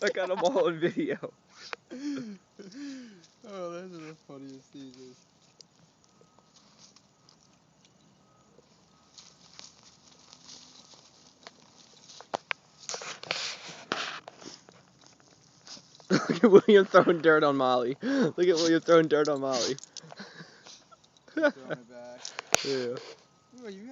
I got them all on video. Oh, those are the funniest seasons. Look at William throwing dirt on Molly. Look at William throwing dirt on Molly. Throwing it back. Yeah. Ooh, you